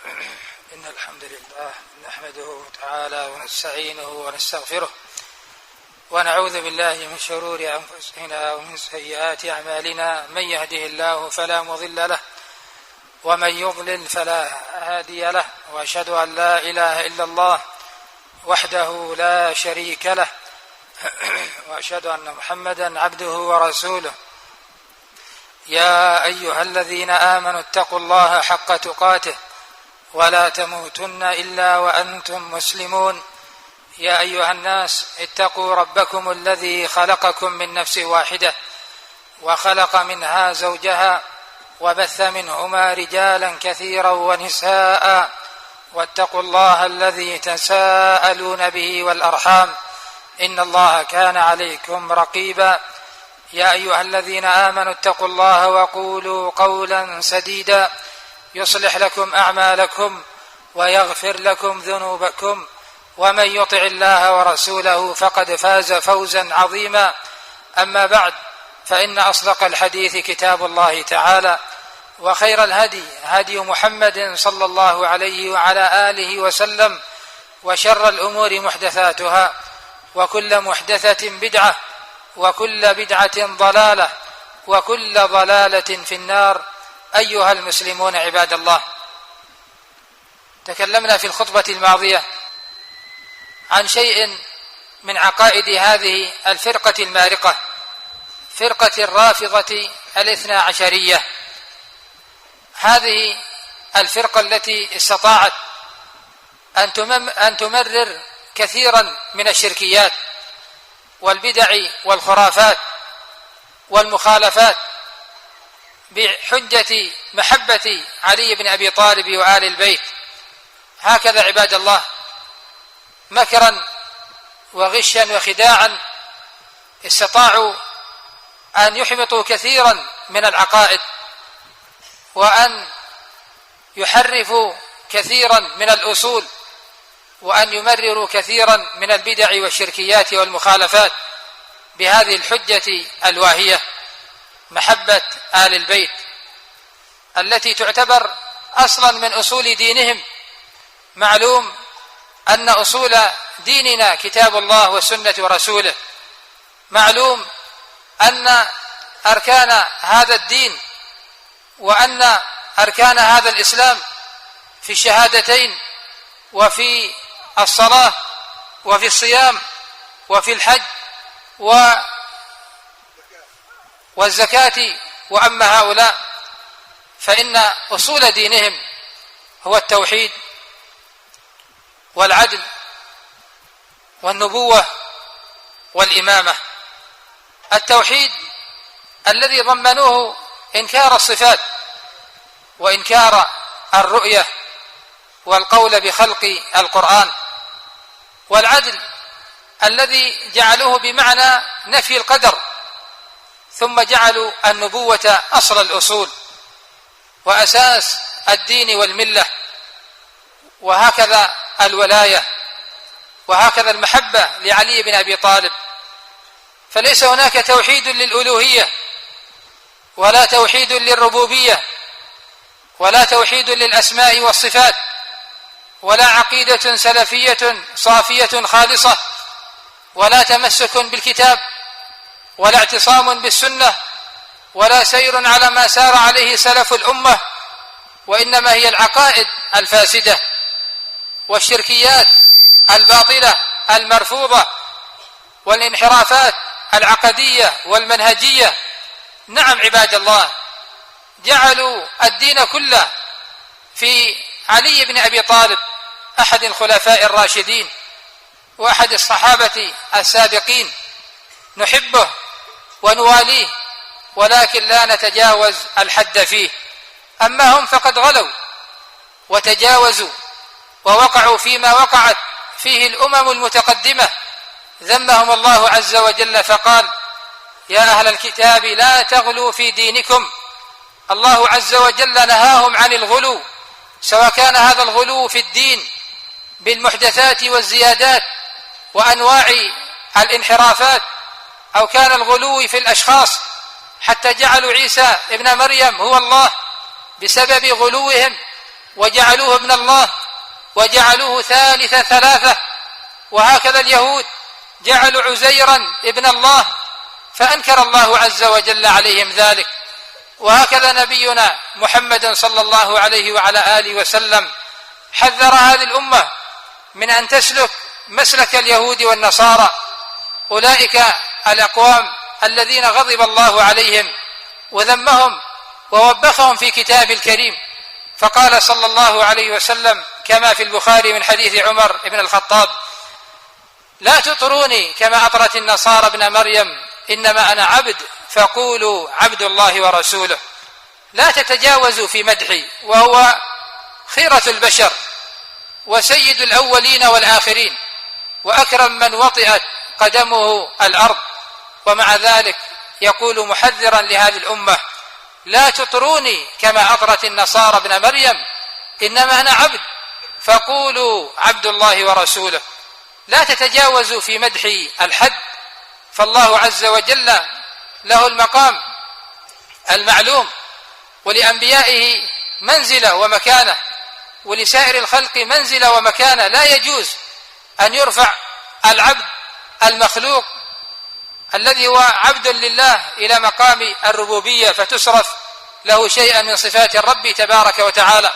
إن الحمد لله نحمده تعالى ونستعينه ونستغفره ونعوذ بالله من شرور أنفسنا ومن سيئات أعمالنا. من يهده الله فلا مضل له ومن يضلل فلا هادي له، وأشهد أن لا إله إلا الله وحده لا شريك له، وأشهد أن محمدا عبده ورسوله. يا أيها الذين آمنوا اتقوا الله حق تقاته ولا تموتن إلا وأنتم مسلمون. يا أيها الناس اتقوا ربكم الذي خلقكم من نفس واحدة وخلق منها زوجها وبث منهما رجالا كثيرا ونساء، واتقوا الله الذي تساءلون به والأرحام إن الله كان عليكم رقيبا. يا أيها الذين آمنوا اتقوا الله وقولوا قولا سديدا يصلح لكم أعمالكم ويغفر لكم ذنوبكم، ومن يطع الله ورسوله فقد فاز فوزا عظيما. أما بعد، فإن أصدق الحديث كتاب الله تعالى، وخير الهدي هدي محمد صلى الله عليه وعلى آله وسلم، وشر الأمور محدثاتها، وكل محدثة بدعة، وكل بدعة ضلالة، وكل ضلالة في النار. أيها المسلمون عباد الله، تكلمنا في الخطبة الماضية عن شيء من عقائد هذه الفرقة المارقة، فرقة الرافضة الاثنا عشرية. هذه الفرقة التي استطاعت أن تمرر كثيرا من الشركيات والبدع والخرافات والمخالفات بحجة محبة علي بن أبي طالب وآل البيت. هكذا عباد الله، مكرا وغشا وخداعا استطاعوا أن يحبطوا كثيرا من العقائد، وأن يحرفوا كثيرا من الأصول، وأن يمرروا كثيرا من البدع والشركيات والمخالفات بهذه الحجة الواهية، محبة آل البيت، التي تعتبر أصلا من أصول دينهم. معلوم أن أصول ديننا كتاب الله وسنة رسوله. معلوم أن أركان هذا الدين وأن أركان هذا الإسلام في الشهادتين وفي الصلاة وفي الصيام وفي الحج والزكاة. وأما هؤلاء فإن أصول دينهم هو التوحيد والعدل والنبوة والإمامة. التوحيد الذي ضمنوه إنكار الصفات وإنكار الرؤية والقول بخلق القرآن، والعدل الذي جعلوه بمعنى نفي القدر، ثم جعلوا النبوة أصل الأصول وأساس الدين والملة، وهكذا الولاية، وهكذا المحبة لعلي بن أبي طالب. فليس هناك توحيد للألوهية، ولا توحيد للربوبية، ولا توحيد للأسماء والصفات، ولا عقيدة سلفية صافية خالصة، ولا تمسك بالكتاب، ولا اعتصام بالسنة، ولا سير على ما سار عليه سلف الأمة، وإنما هي العقائد الفاسدة والشركيات الباطلة المرفوضة والانحرافات العقدية والمنهجية. نعم عباد الله، جعلوا الدين كله في علي بن أبي طالب، أحد الخلفاء الراشدين وأحد الصحابة السابقين. نحبه ونواليه، ولكن لا نتجاوز الحد فيه. أما هم فقد غلوا وتجاوزوا ووقعوا فيما وقعت فيه الأمم المتقدمة. ذمهم الله عز وجل فقال: يا أهل الكتاب لا تغلوا في دينكم. الله عز وجل نهاهم عن الغلو، سواء كان هذا الغلو في الدين بالمحدثات والزيادات وأنواع الانحرافات، أو كان الغلو في الأشخاص حتى جعلوا عيسى ابن مريم هو الله بسبب غلوهم وجعلوه ابن الله وجعلوه ثالث ثلاثة. وهكذا اليهود جعلوا عزيرا ابن الله فأنكر الله عز وجل عليهم ذلك. وهكذا نبينا محمد صلى الله عليه وعلى آله وسلم حذر هذه الأمة من أن تسلك مسلك اليهود والنصارى، أولئك الأقوام الذين غضب الله عليهم وذمهم ووبخهم في كتاب الكريم. فقال صلى الله عليه وسلم كما في البخاري من حديث عمر بن الخطاب: لا تطروني كما أطرت النصارى ابن مريم، إنما أنا عبد فقولوا عبد الله ورسوله. لا تتجاوزوا في مدحي، وهو خيرة البشر وسيد الأولين والآخرين وأكرم من وطئت قدمه الأرض. ومع ذلك يقول محذرا لهذه الأمة: لا تطروني كما أطرت النصارى ابن مريم، إنما أنا عبد فقولوا عبد الله ورسوله. لا تتجاوزوا في مدحي الحد، فالله عز وجل له المقام المعلوم، ولأنبيائه منزلة ومكانة، ولسائر الخلق منزلة ومكانة. لا يجوز أن يرفع العبد المخلوق الذي هو عبد لله إلى مقام الربوبية فتصرف له شيئا من صفات الرب تبارك وتعالى،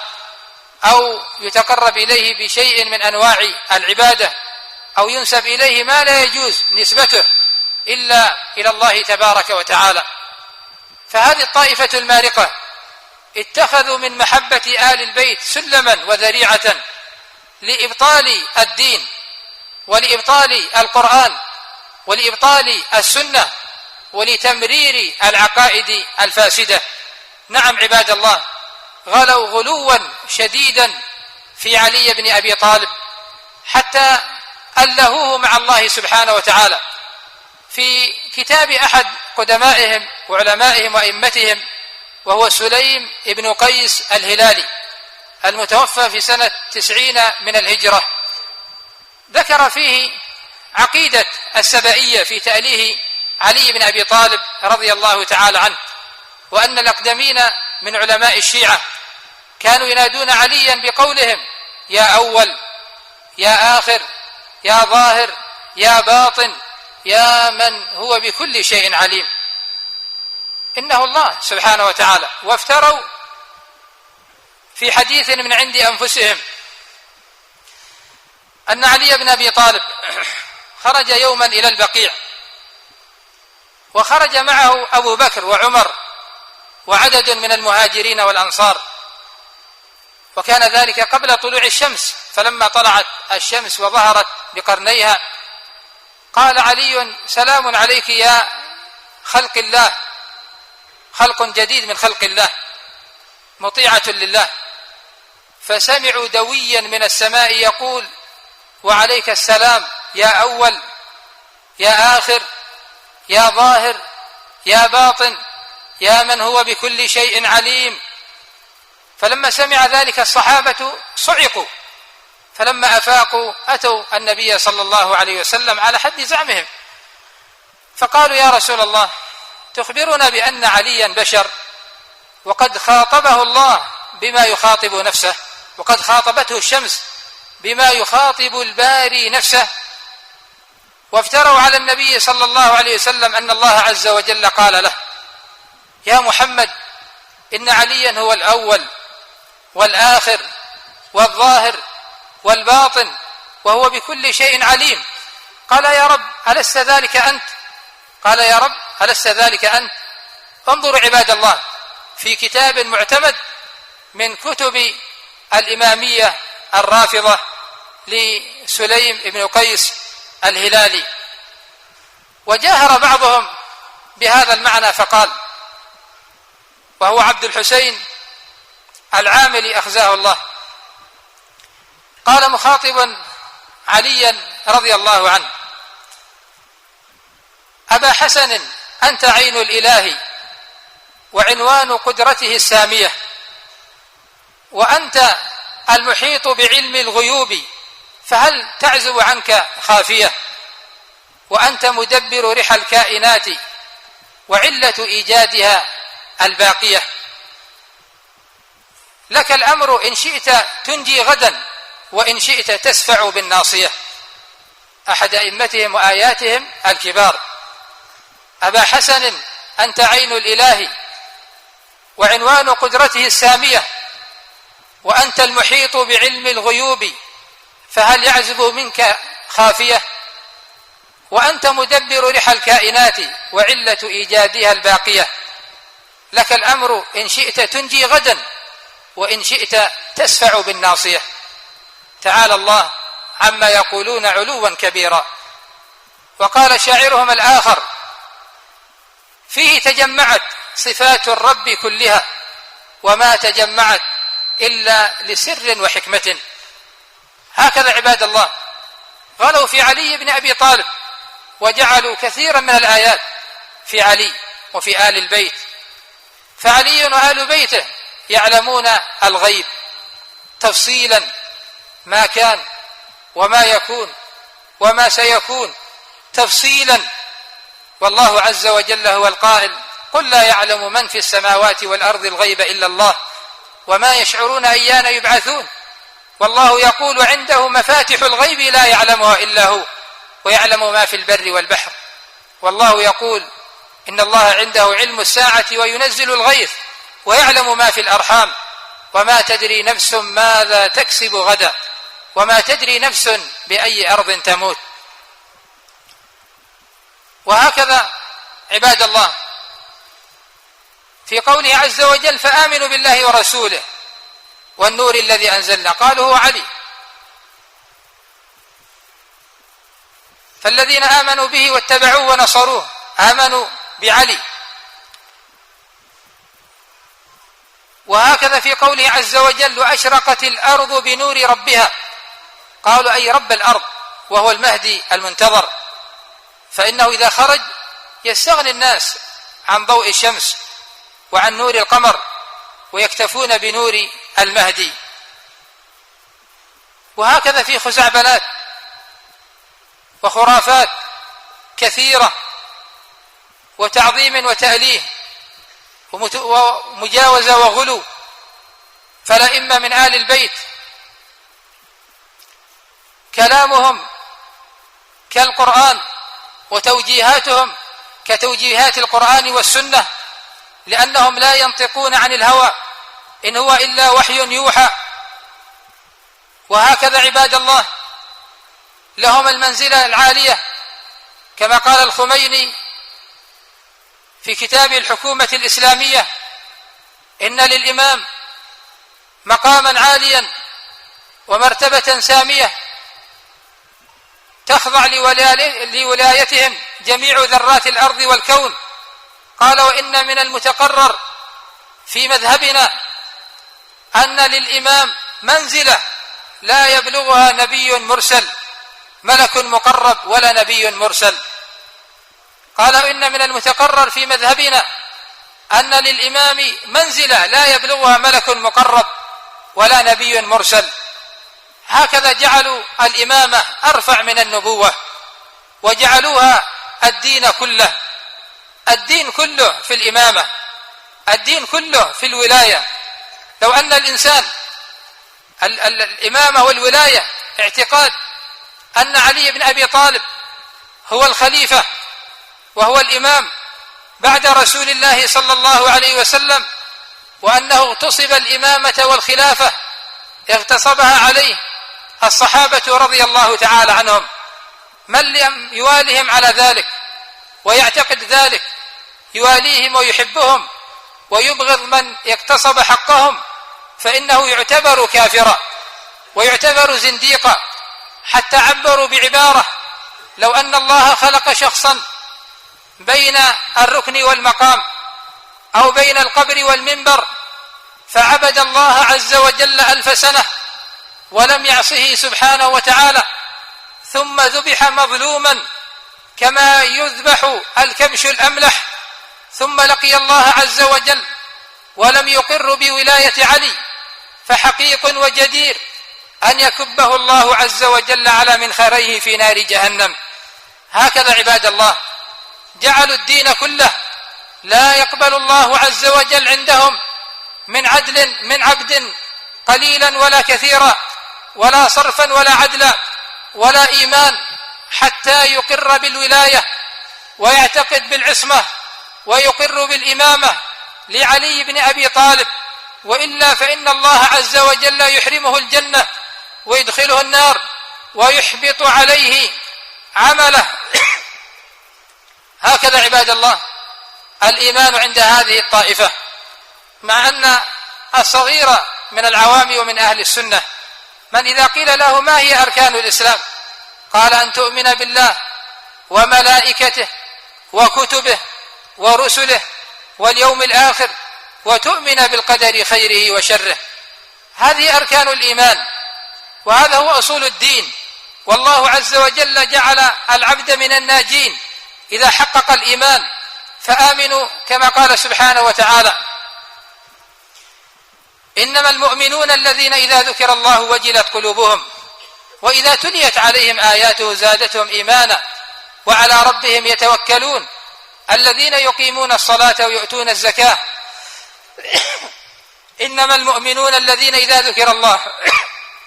أو يتقرب إليه بشيء من أنواع العبادة، أو ينسب إليه ما لا يجوز نسبته إلا إلى الله تبارك وتعالى. فهذه الطائفة المارقة اتخذوا من محبة آل البيت سلما وذريعة لإبطال الدين ولإبطال القرآن ولإبطال السنة ولتمرير العقائد الفاسدة. نعم عباد الله، غلوا غلوا شديدا في علي بن أبي طالب حتى ألهوه مع الله سبحانه وتعالى. في كتاب أحد قدمائهم وعلمائهم وأئمتهم، وهو سليم بن قيس الهلالي المتوفى في سنة 90 من الهجرة، ذكر فيه عقيدة السبائية في تأليه علي بن أبي طالب رضي الله تعالى عنه، وأن الأقدمين من علماء الشيعة كانوا ينادون عليا بقولهم: يا أول، يا آخر، يا ظاهر، يا باطن، يا من هو بكل شيء عليم. إنه الله سبحانه وتعالى. وافتروا في حديث من عند أنفسهم أن علي بن أبي طالب خرج يوما إلى البقيع، وخرج معه أبو بكر وعمر وعدد من المهاجرين والأنصار، وكان ذلك قبل طلوع الشمس. فلما طلعت الشمس وظهرت بقرنيها قال علي: سلام عليك يا خلق الله، خلق جديد من خلق الله، مطيعة لله. فسمعوا دويا من السماء يقول: وعليك السلام يا أول، يا آخر، يا ظاهر، يا باطن، يا من هو بكل شيء عليم. فلما سمع ذلك الصحابة صعقوا، فلما أفاقوا أتوا النبي صلى الله عليه وسلم على حد زعمهم، فقالوا: يا رسول الله، تخبرنا بأن عليا بشر، وقد خاطبه الله بما يخاطب نفسه، وقد خاطبته الشمس بما يخاطب الباري نفسه. وافتروا على النبي صلى الله عليه وسلم أن الله عز وجل قال له: يا محمد، إن عليا هو الأول والآخر والظاهر والباطن، وهو بكل شيء عليم. قال: يا رب، ألست ذلك أنت؟ قال: يا رب، ألست ذلك أنت؟ انظروا عباد الله في كتاب معتمد من كتب الإمامية الرافضة لسليم بن قيس الهلالي، وجاهر بعضهم بهذا المعنى فقال، وهو عبد الحسين العاملي أخزاه الله، قال مخاطبا عليا رضي الله عنه: أبا حسن، أنت عين الإله وعنوان قدرته السامية، وأنت المحيط بعلم الغيوب، فهل تعزب عنك خافية؟ وأنت مدبر رحى الكائنات وعلة إيجادها الباقية. لك الأمر إن شئت تنجي غدا وإن شئت تسفع بالناصية. أحد أئمتهم وآياتهم الكبار: أبا حسن أنت عين الإله وعنوان قدرته السامية، وأنت المحيط بعلم الغيوب، فهل يعزب منك خافية؟ وأنت مدبر رحى الكائنات وعلة إيجادها الباقية. لك الأمر إن شئت تنجي غدا وإن شئت تسفع بالناصية. تعالى الله عما يقولون علوا كبيرا. وقال شاعرهم الآخر: فيه تجمعت صفات الرب كلها وما تجمعت إلا لسر وحكمة. هكذا عباد الله غلوا في علي بن أبي طالب وجعلوا كثيرا من الآيات في علي وفي آل البيت، فعلي وآل بيته يعلمون الغيب تفصيلا، ما كان وما يكون وما سيكون تفصيلا. والله عز وجل هو القائل: قل لا يعلم من في السماوات والأرض الغيب إلا الله وما يشعرون أيان يبعثون. والله يقول: عنده مفاتح الغيب لا يعلمها إلا هو ويعلم ما في البر والبحر. والله يقول: إن الله عنده علم الساعة وينزل الغيث ويعلم ما في الأرحام وما تدري نفس ماذا تكسب غدا وما تدري نفس بأي أرض تموت. وهكذا عباد الله في قوله عز وجل: فآمنوا بالله ورسوله والنور الذي أنزلنا، قالوا هو علي. فالذين آمنوا به واتبعوه ونصروه آمنوا بعلي. وهكذا في قوله عز وجل: وأشرقت الأرض بنور ربها، قالوا أي رب الأرض، وهو المهدي المنتظر، فإنه إذا خرج يستغني الناس عن ضوء الشمس وعن نور القمر ويكتفون بنور المهدي. وهكذا في خزعبلات وخرافات كثيرة وتعظيم وتأليه ومجاوزة وغلو. فالأئمة من آل البيت كلامهم كالقرآن وتوجيهاتهم كتوجيهات القرآن والسنة، لأنهم لا ينطقون عن الهوى، إن هو إلا وحي يوحى. وهكذا عباد الله لهم المنزلة العالية، كما قال الخميني في كتاب الحكومة الإسلامية: إن للإمام مقاما عاليا ومرتبة سامية تخضع لولايتهم جميع ذرات الأرض والكون. قال: وإن من المتقرر في مذهبنا أن للإمام منزلة لا يبلغها نبي مرسل، ملك مقرب ولا نبي مرسل. قال: إن من المتقرر في مذهبنا أن للإمام منزلة لا يبلغها ملك مقرب ولا نبي مرسل. هكذا جعلوا الإمامة أرفع من النبوة وجعلوها الدين كله. الدين كله في الإمامة، الدين كله في الولاية. لو أن الإنسان الإمامة والولاية اعتقاد أن علي بن أبي طالب هو الخليفة وهو الإمام بعد رسول الله صلى الله عليه وسلم، وأنه اغتصب الإمامة والخلافة اغتصبها عليه الصحابة رضي الله تعالى عنهم، من لم يوالهم على ذلك ويعتقد ذلك يواليهم ويحبهم ويبغض من اغتصب حقهم، فإنه يعتبر كافرا ويعتبر زنديقا. حتى عبروا بعبارة: لو أن الله خلق شخصا بين الركن والمقام أو بين القبر والمنبر فعبد الله عز وجل 1000 سنة ولم يعصه سبحانه وتعالى، ثم ذبح مظلوما كما يذبح الكبش الأملح، ثم لقي الله عز وجل ولم يقر بولاية علي، فحقيق وجدير أن يكبه الله عز وجل على منخريه في نار جهنم. هكذا عباد الله جعلوا الدين كله لا يقبل الله عز وجل عندهم من عبد قليلا ولا كثيرا، ولا صرفا ولا عدلا ولا إيمان، حتى يقر بالولاية ويعتقد بالعصمة ويقر بالإمامة لعلي بن أبي طالب، وإلا فإن الله عز وجل يحرمه الجنة ويدخله النار ويحبط عليه عمله. هكذا عباد الله الإيمان عند هذه الطائفة، مع أن الصغير من العوام ومن أهل السنة من إذا قيل له ما هي أركان الإسلام قال أن تؤمن بالله وملائكته وكتبه ورسله واليوم الآخر وتؤمن بالقدر خيره وشره. هذه أركان الإيمان، وهذا هو أصول الدين. والله عز وجل جعل العبد من الناجين إذا حقق الإيمان، فآمنوا كما قال سبحانه وتعالى: إنما المؤمنون الذين إذا ذكر الله وجلت قلوبهم وإذا تليت عليهم آياته زادتهم إيمانا وعلى ربهم يتوكلون الذين يقيمون الصلاة ويؤتون الزكاة. إنما المؤمنون الذين إذا ذكر الله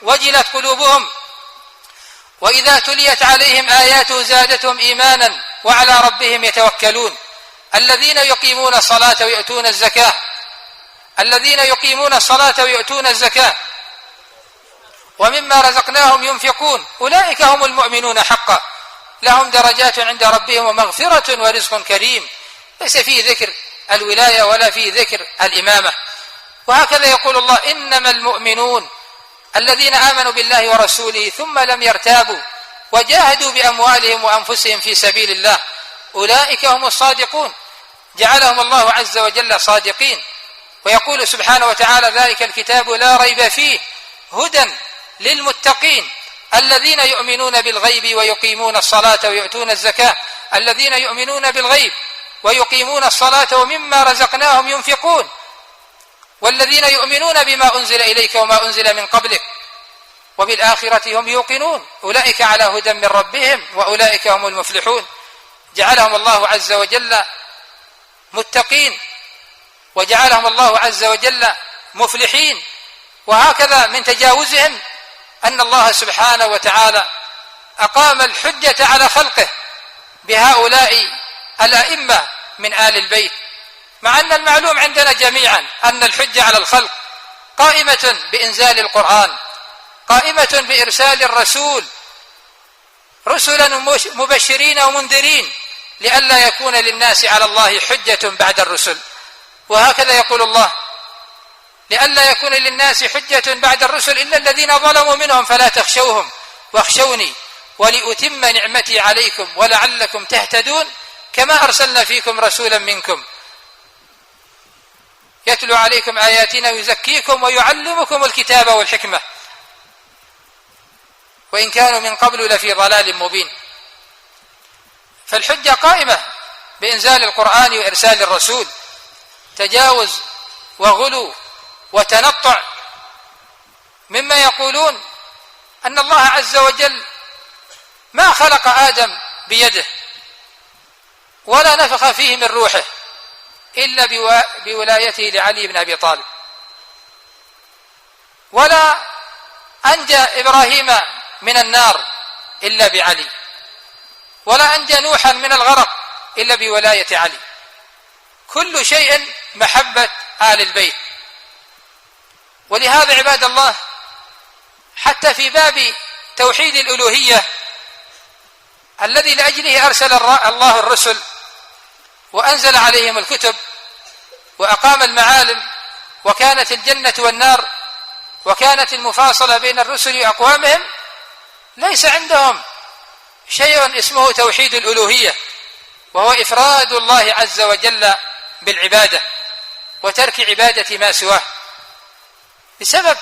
وجلت قلوبهم وإذا تليت عليهم آياته زادتهم إيمانا وعلى ربهم يتوكلون الذين يقيمون الصلاة ويؤتون الزكاة. الذين يقيمون الصلاة ويؤتون الزكاة ومما رزقناهم ينفقون أولئك هم المؤمنون حقا لهم درجات عند ربهم ومغفرة ورزق كريم. ليس فيه ذكر الولاية ولا فيه ذكر الإمامة. وهكذا يقول الله: إنما المؤمنون الذين آمنوا بالله ورسوله ثم لم يرتابوا وجاهدوا بأموالهم وأنفسهم في سبيل الله أولئك هم الصادقون. جعلهم الله عز وجل صادقين. ويقول سبحانه وتعالى: ذلك الكتاب لا ريب فيه هدى للمتقين الذين يؤمنون بالغيب ويقيمون الصلاة ويؤتون الزكاة. الذين يؤمنون بالغيب ويقيمون الصلاة ومما رزقناهم ينفقون والذين يؤمنون بما أنزل إليك وما أنزل من قبلك وبالآخرة هم يوقنون أولئك على هدى من ربهم وأولئك هم المفلحون. جعلهم الله عز وجل متقين وجعلهم الله عز وجل مفلحين. وهكذا من تجاوزهم أن الله سبحانه وتعالى أقام الحجة على خلقه بهؤلاء الأئمة من آل البيت، مع أن المعلوم عندنا جميعا أن الحجة على الخلق قائمة بإنزال القرآن، قائمة بإرسال الرسول، رسلا مبشرين ومنذرين لئلا يكون للناس على الله حجة بعد الرسل. وهكذا يقول الله: لئلا يكون للناس حجة بعد الرسل إلا الذين ظلموا منهم فلا تخشوهم واخشوني ولأتم نعمتي عليكم ولعلكم تهتدون كما أرسلنا فيكم رسولا منكم يتلو عليكم آياتنا ويزكيكم ويعلمكم الكتاب والحكمة وإن كانوا من قبل لفي ضلال مبين. فالحجة قائمة بإنزال القرآن وإرسال الرسول. تجاوز وغلو وتنطع مما يقولون أن الله عز وجل ما خلق آدم بيده ولا نفخ فيه من روحه إلا بولايته لعلي بن أبي طالب، ولا أنجى إبراهيم من النار إلا بعلي، ولا أنجى نوحا من الغرق إلا بولاية علي. كل شيء محبة آل البيت. ولهذا عباد الله حتى في باب توحيد الألوهية الذي لأجله أرسل الله الرسل وأنزل عليهم الكتب وأقام المعالم وكانت الجنة والنار وكانت المفاصلة بين الرسل وأقوامهم، ليس عندهم شيء اسمه توحيد الألوهية، وهو إفراد الله عز وجل بالعبادة وترك عبادة ما سواه، بسبب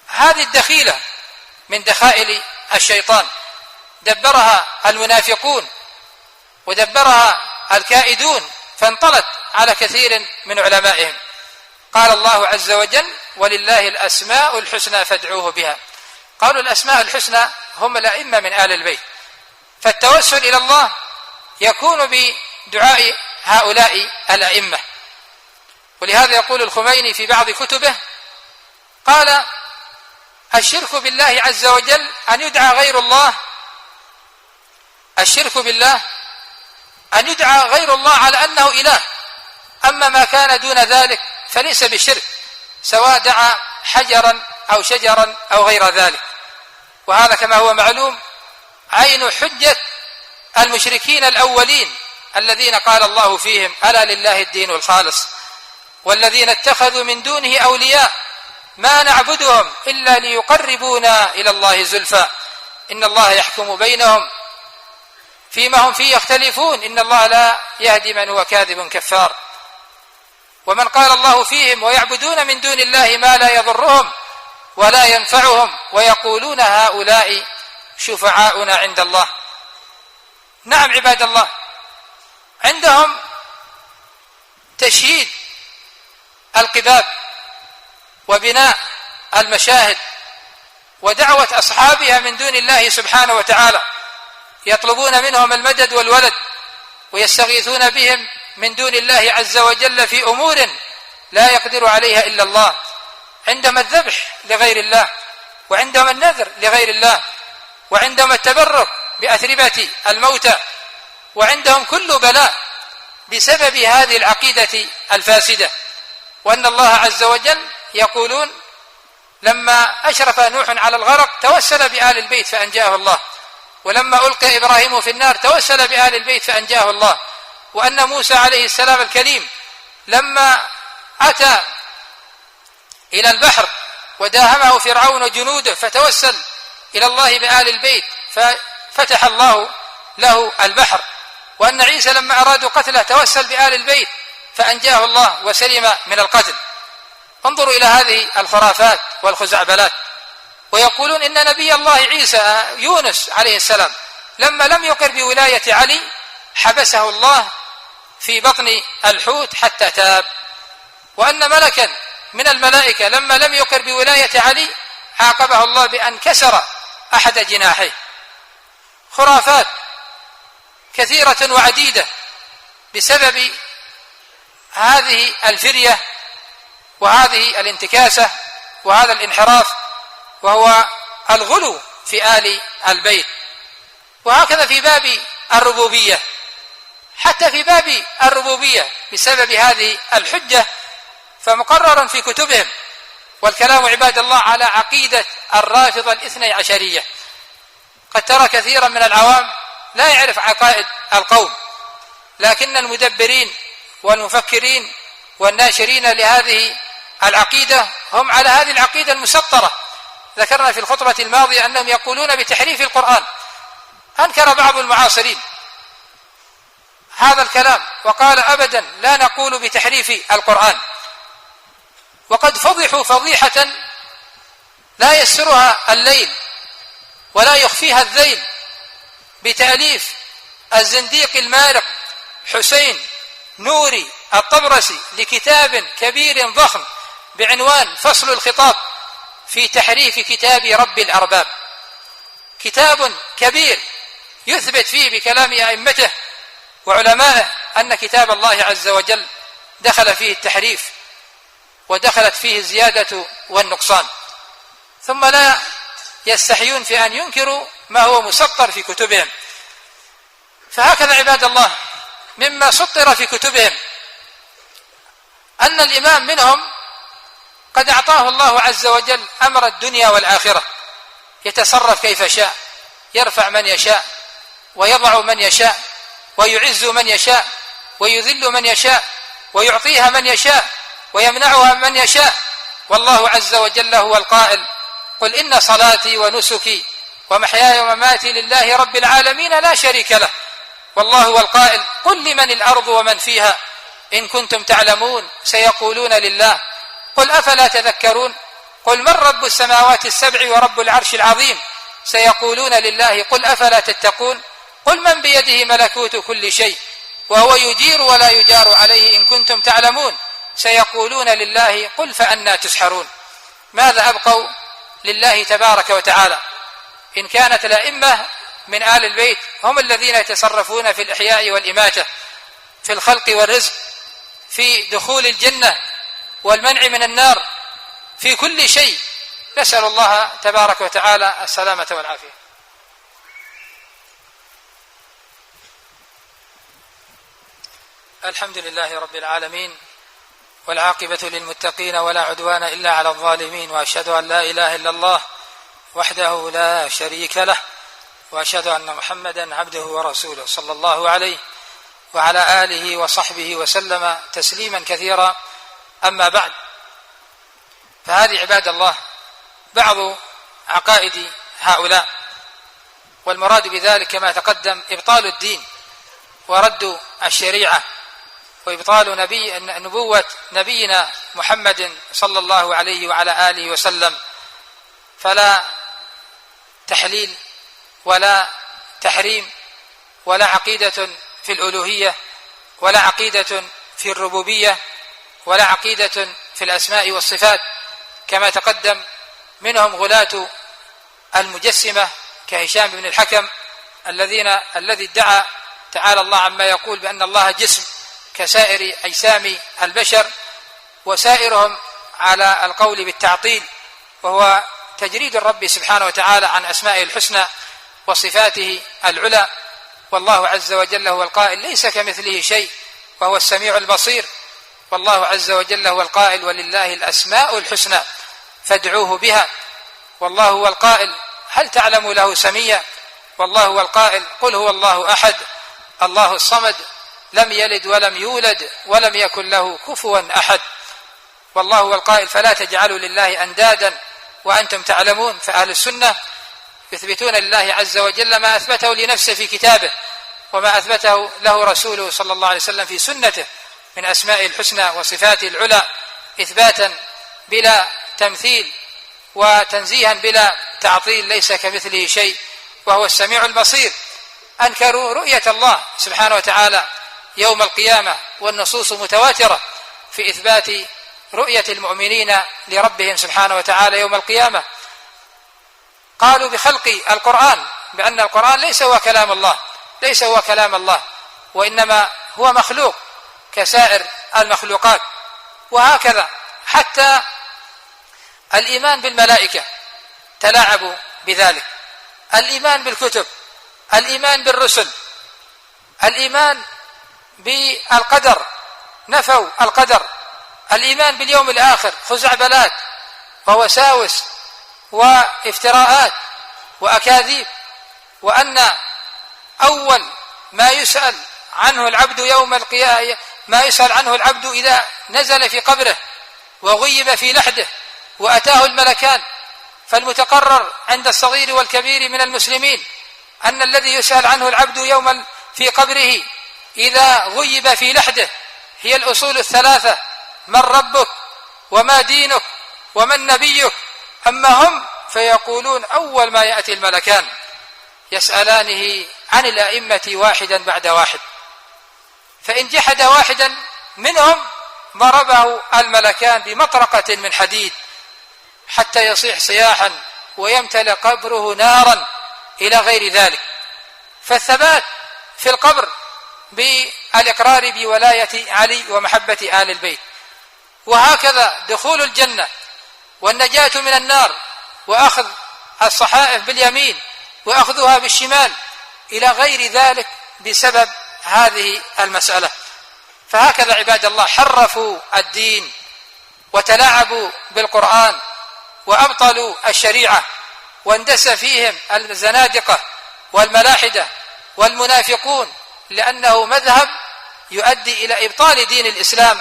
هذه الدخيلة من دخائل الشيطان دبرها المنافقون ودبرها الكائدون فانطلت على كثير من علمائهم. قال الله عز وجل: ولله الأسماء الحسنى فادعوه بها. قالوا الأسماء الحسنى هم الأئمة من آل البيت، فالتوسل إلى الله يكون بدعاء هؤلاء الأئمة. ولهذا يقول الخميني في بعض كتبه، قال: الشرك بالله عز وجل أن يدعى غير الله، الشرك بالله أن يدعى غير الله على أنه إله، أما ما كان دون ذلك فليس بشرك، سواء دعا حجرا أو شجرا أو غير ذلك. وهذا كما هو معلوم عين حجة المشركين الأولين الذين قال الله فيهم: ألا لله الدين الخالص، والذين اتخذوا من دونه أولياء ما نعبدهم إلا ليقربونا إلى الله زلفى إن الله يحكم بينهم فيما هم فيه يختلفون إن الله لا يهدي من هو كاذب كفار. ومن قال الله فيهم: ويعبدون من دون الله ما لا يضرهم ولا ينفعهم ويقولون هؤلاء شفعاؤنا عند الله. نعم عباد الله، عندهم تشييد القباب وبناء المشاهد ودعوة أصحابها من دون الله سبحانه وتعالى، يطلبون منهم المدد والولد ويستغيثون بهم من دون الله عز وجل في أمور لا يقدر عليها إلا الله. عندما الذبح لغير الله، وعندما النذر لغير الله، وعندما التبرك بأتربة الموتى، وعندهم كل بلاء بسبب هذه العقيدة الفاسدة. وأن الله عز وجل يقولون: لما أشرف نوح على الغرق توسل بآل البيت فأنجاه الله، ولما ألقى إبراهيم في النار توسل بآل البيت فأنجاه الله. وأن موسى عليه السلام الكريم لما أتى إلى البحر وداهمه فرعون وجنوده فتوسل إلى الله بآل البيت ففتح الله له البحر. وأن عيسى لما أرادوا قتله توسل بآل البيت فأنجاه الله وسلم من القتل. انظروا إلى هذه الخرافات والخزعبلات. ويقولون إن نبي الله عيسى يونس عليه السلام لما لم يقر بولاية علي حبسه الله في بطن الحوت حتى تاب. وأن ملكا من الملائكة لما لم يقر بولاية علي عاقبه الله بأن كسر أحد جناحيه. خرافات كثيرة وعديدة بسبب هذه الفرية وهذه الانتكاسة وهذا الانحراف، وهو الغلو في آل البيت. وهكذا في باب الربوبية، حتى في باب الربوبية بسبب هذه الحجة فمقرر في كتبهم، والكلام عباد الله على عقيدة الرافضة الاثني عشرية. قد ترى كثيرا من العوام لا يعرف عقائد القوم، لكن المدبرين والمفكرين والناشرين لهذه العقيدة هم على هذه العقيدة المسطرة. ذكرنا في الخطبة الماضية أنهم يقولون بتحريف القرآن. أنكر بعض المعاصرين هذا الكلام وقال: أبدا لا نقول بتحريف القرآن. وقد فضحوا فضيحة لا يسرها الليل ولا يخفيها الذيل بتأليف الزنديق المارق حسين نوري الطبرسي لكتاب كبير ضخم بعنوان فصل الخطاب في تحريف كتاب رب الأرباب. كتاب كبير يثبت فيه بكلام أئمته وعلمائه أن كتاب الله عز وجل دخل فيه التحريف ودخلت فيه الزيادة والنقصان، ثم لا يستحيون في أن ينكروا ما هو مسطر في كتبهم. فهكذا عباد الله مما سطر في كتبهم أن الإمام منهم قد أعطاه الله عز وجل أمر الدنيا والآخرة، يتصرف كيف شاء، يرفع من يشاء ويضع من يشاء ويعز من يشاء ويذل من يشاء ويعطيها من يشاء ويمنعها من يشاء. والله عز وجل هو القائل: قل إن صلاتي ونسكي ومحياي ومماتي لله رب العالمين لا شريك له. والله هو القائل: قل لمن الأرض ومن فيها إن كنتم تعلمون سيقولون لله. قل أفلا تذكرون. قل من رب السماوات السبع ورب العرش العظيم سيقولون لله. قل أفلا تتقون. قل من بيده ملكوت كل شيء وهو يجير ولا يجار عليه إن كنتم تعلمون سيقولون لله. قل فأنى تسحرون. ماذا أبقوا لله تبارك وتعالى إن كانت الأئمة من آل البيت هم الذين يتصرفون في الإحياء والإماتة، في الخلق والرزق، في دخول الجنة والمنع من النار في كل شيء. نسأل الله تبارك وتعالى السلامة والعافية. الحمد لله رب العالمين، والعاقبة للمتقين ولا عدوان إلا على الظالمين، وأشهد أن لا إله إلا الله وحده لا شريك له، وأشهد أن محمدا عبده ورسوله صلى الله عليه وعلى آله وصحبه وسلم تسليما كثيرا. أما بعد، فهذه عباد الله بعض عقائد هؤلاء، والمراد بذلك كما تقدم إبطال الدين ورد الشريعة وإبطال نبوة نبينا محمد صلى الله عليه وعلى آله وسلم. فلا تحليل ولا تحريم ولا عقيدة في الألوهية ولا عقيدة في الربوبية ولا عقيدة في الأسماء والصفات، كما تقدم منهم غلاة المجسمة كهشام بن الحكم الذي ادعى تعالى الله عما يقول بأن الله جسم كسائر أجسام البشر، وسائرهم على القول بالتعطيل، وهو تجريد الرب سبحانه وتعالى عن أسمائه الحسنى وصفاته العلى. والله عز وجل هو القائل: ليس كمثله شيء وهو السميع البصير. والله عز وجل هو القائل: ولله الأسماء الحسنى فادعوه بها. والله هو القائل: هل تعلم له سميا. والله هو القائل: قل هو الله أحد الله الصمد لم يلد ولم يولد ولم يكن له كفوا أحد. والله هو القائل: فلا تجعلوا لله أندادا وأنتم تعلمون. فأهل السنة يثبتون لله عز وجل ما أثبته لنفسه في كتابه وما أثبته له رسوله صلى الله عليه وسلم في سنته من أسماء الحسنى وصفاته العلى، إثباتا بلا تمثيل وتنزيها بلا تعطيل، ليس كمثله شيء وهو السميع البصير. أنكروا رؤية الله سبحانه وتعالى يوم القيامة، والنصوص متواترة في إثبات رؤية المؤمنين لربهم سبحانه وتعالى يوم القيامة. قالوا بخلق القرآن، بأن القرآن ليس هو كلام الله وإنما هو مخلوق كسائر المخلوقات. وهكذا حتى الإيمان بالملائكة تلاعبوا بذلك، الإيمان بالكتب، الإيمان بالرسل، الإيمان بالقدر، نفوا القدر، الإيمان باليوم الآخر خزعبلات ووساوس وافتراءات وأكاذيب. وأن أول ما يسأل عنه العبد يوم القيامة، ما يسأل عنه العبد إذا نزل في قبره وغيب في لحده وأتاه الملكان، فالمتقرر عند الصغير والكبير من المسلمين أن الذي يسأل عنه العبد يوما في قبره إذا غيب في لحده هي الأصول الثلاثة: من ربك وما دينك ومن نبيك. أما هم فيقولون أول ما يأتي الملكان يسألانه عن الأئمة واحدا بعد واحد، فإن جحد واحدا منهم ضربه الملكان بمطرقة من حديد حتى يصيح صياحا ويمتلئ قبره نارا إلى غير ذلك. فالثبات في القبر بالإقرار بولاية علي ومحبة آل البيت، وهكذا دخول الجنة والنجاة من النار وأخذ الصحائف باليمين وأخذها بالشمال إلى غير ذلك بسبب هذه المسألة. فهكذا عباد الله حرفوا الدين وتلاعبوا بالقرآن وأبطلوا الشريعة، واندس فيهم الزنادقة والملاحدة والمنافقون، لأنه مذهب يؤدي إلى إبطال دين الإسلام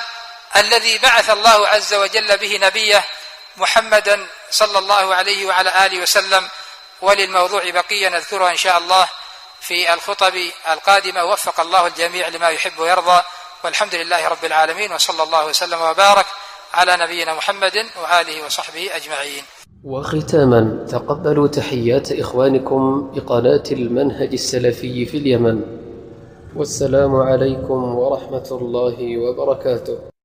الذي بعث الله عز وجل به نبيه محمدا صلى الله عليه وعلى آله وسلم. وللموضوع بقية نذكرها إن شاء الله في الخطب القادمة. وفق الله الجميع لما يحب ويرضى، والحمد لله رب العالمين، وصلى الله وسلم وبارك على نبينا محمد وآله وصحبه أجمعين. وختاما، تقبلوا تحيات إخوانكم بقناة المنهج السلفي في اليمن، والسلام عليكم ورحمة الله وبركاته.